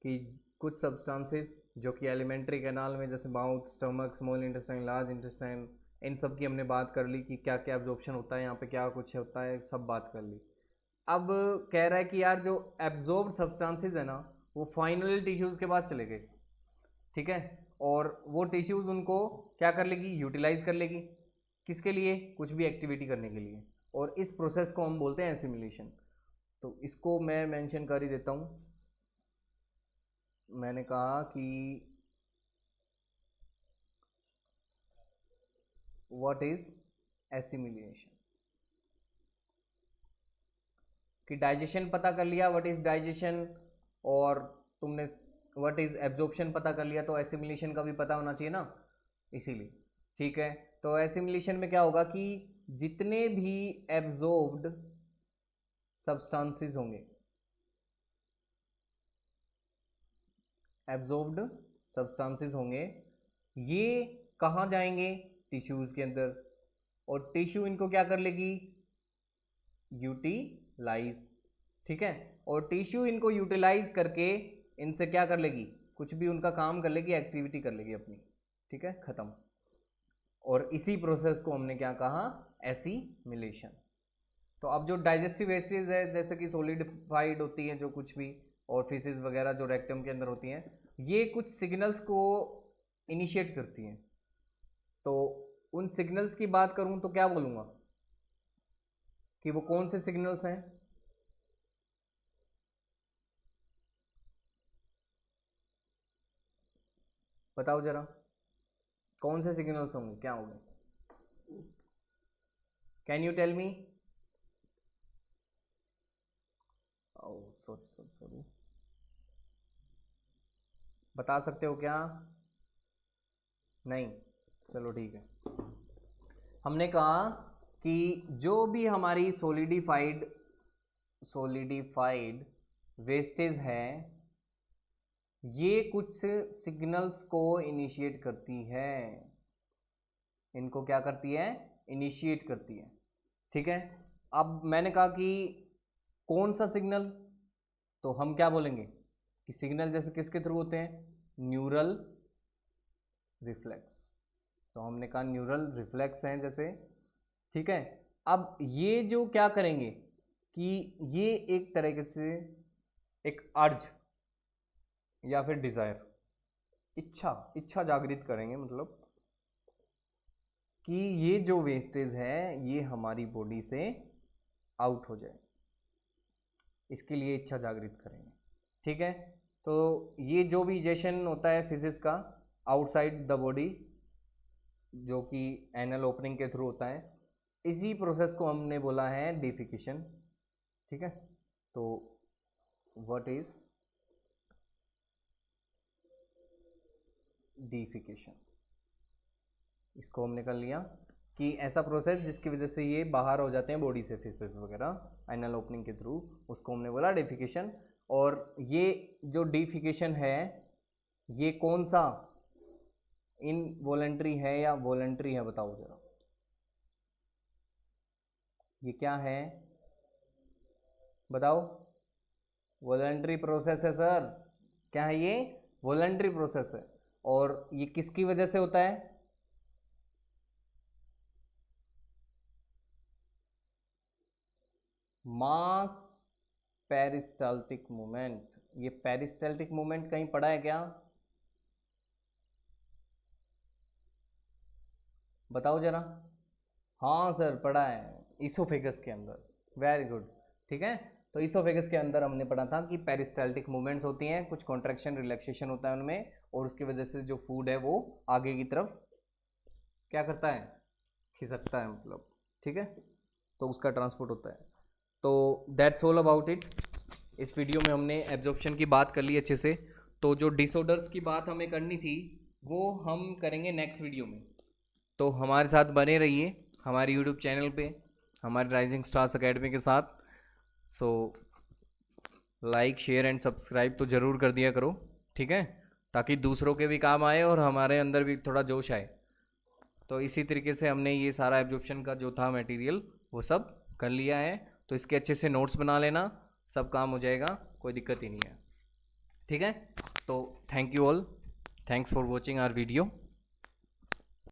कि कुछ सब्सटेंसेस जो कि एलिमेंट्री कैनाल में, जैसे mouth, stomach, small intestine, large intestine, इन सब की हमने बात कर ली कि क्या क्या एब्जॉर्प्शन होता है, यहाँ पे क्या कुछ होता है, सब बात कर ली। अब कह रहा है कि यार जो एब्जॉर्ब सब्सटेंसेस है ना वो फाइनल टिश्यूज़ के पास चले गए। ठीक है, और वो टिश्यूज़ उनको क्या कर लेगी, यूटिलाइज कर लेगी। किसके लिए? कुछ भी एक्टिविटी करने के लिए। और इस प्रोसेस को हम बोलते हैं एसिमिलेशन। तो इसको मैं मेंशन कर ही देता हूँ। मैंने कहा कि व्हाट इज एसिमिलेशन, कि डाइजेशन पता कर लिया व्हाट इज डाइजेशन, और तुमने व्हाट इज एब्जॉर्प्शन पता कर लिया, तो एसिमिलेशन का भी पता होना चाहिए ना, इसीलिए। ठीक है, तो एसिमिलेशन में क्या होगा कि जितने भी एब्जॉर्ब्ड सब्सटेंसेस होंगे, एब्जॉर्ब्ड सब्सटेंसेस होंगे, ये कहाँ जाएंगे? टिश्यूज़ के अंदर। और टिश्यू इनको क्या कर लेगी? यूटिलाइज। ठीक है, और टिश्यू इनको यूटिलाइज करके इनसे क्या कर लेगी? कुछ भी उनका काम कर लेगी, एक्टिविटी कर लेगी अपनी। ठीक है, खत्म। और इसी प्रोसेस को हमने क्या कहा? एसिमिलेशन। तो अब जो डाइजेस्टिव वेस्टेज है, जैसे कि सोलिडिफाइड होती है जो कुछ भी, और फिसेस वगैरह जो रेक्टम के अंदर होती हैं, ये कुछ सिग्नल्स को इनिशिएट करती हैं। तो उन सिग्नल्स की बात करूं तो क्या बोलूँगा कि वो कौन से सिग्नल्स हैं? बताओ जरा, कौन से सिग्नल्स होंगे, क्या होंगे? Can you tell me? Sorry, बता सकते हो क्या? नहीं, चलो ठीक है। हमने कहा कि जो भी हमारी सोलिडिफाइड वेस्टेज है, ये कुछ सिग्नल्स को इनिशिएट करती है। इनको क्या करती है? इनिशिएट करती है। ठीक है, अब मैंने कहा कि कौन सा सिग्नल, तो हम क्या बोलेंगे कि सिग्नल जैसे किसके थ्रू होते हैं? Neural reflex. तो हमने कहा न्यूरल रिफ्लेक्स हैं जैसे। ठीक है, अब ये जो क्या करेंगे कि ये एक तरीके से एक अर्ज या फिर डिज़ायर, इच्छा जागृत करेंगे, मतलब कि ये जो वेस्टेज है ये हमारी बॉडी से आउट हो जाए, इसके लिए इच्छा जागृत करेंगे। ठीक है, तो ये जो भी इजेशन होता है फिजिक्स का आउटसाइड द बॉडी, जो कि एनल ओपनिंग के थ्रू होता है, इसी प्रोसेस को हमने बोला है डिफिकेशन। ठीक है, तो व्हाट इज डिफिकेशन, इसको हमने कर लिया कि ऐसा प्रोसेस जिसकी वजह से ये बाहर हो जाते हैं बॉडी से, फेसेस वगैरह एनल ओपनिंग के थ्रू, उसको हमने बोला डिफिकेशन। और ये जो डिफिकेशन है ये कौन सा, इनवॉलेंट्री है या वॉलेंट्री है? बताओ जरा, ये क्या है? बताओ। वॉलेंट्री प्रोसेस है सर। क्या है ये? वॉलेंट्री प्रोसेस है। और ये किसकी वजह से होता है? मास पेरिस्टाल्टिक मूवमेंट। ये पेरिस्टाल्टिक मूवमेंट कहीं पढ़ा है क्या? बताओ जरा। हाँ सर, पढ़ा है, इसोफेगस के अंदर। Very good. ठीक है, तो इसोफेगस के अंदर हमने पढ़ा था कि पेरिस्टाल्टिक मूवमेंट्स होती हैं, कुछ कॉन्ट्रैक्शन रिलैक्सेशन होता है उनमें, और उसकी वजह से जो फूड है वो आगे की तरफ क्या करता है? खिसकता है, मतलब। ठीक है, तो उसका ट्रांसपोर्ट होता है। तो दैट्स ऑल अबाउट इट। इस वीडियो में हमने एब्जॉर्प्शन की बात कर ली अच्छे से। तो जो डिसऑर्डर्स की बात हमें करनी थी वो हम करेंगे नेक्स्ट वीडियो में। तो हमारे साथ बने रहिए हमारे यूट्यूब चैनल पे, हमारे राइजिंग स्टार्स अकेडमी के साथ। So like, share and subscribe तो ज़रूर कर दिया करो। ठीक है, ताकि दूसरों के भी काम आए और हमारे अंदर भी थोड़ा जोश आए। तो इसी तरीके से हमने ये सारा एब्जॉर्प्शन का जो था मटेरियल वो सब कर लिया है। तो इसके अच्छे से नोट्स बना लेना, सब काम हो जाएगा, कोई दिक्कत ही नहीं है। ठीक है, तो thank you all, thanks for watching our video.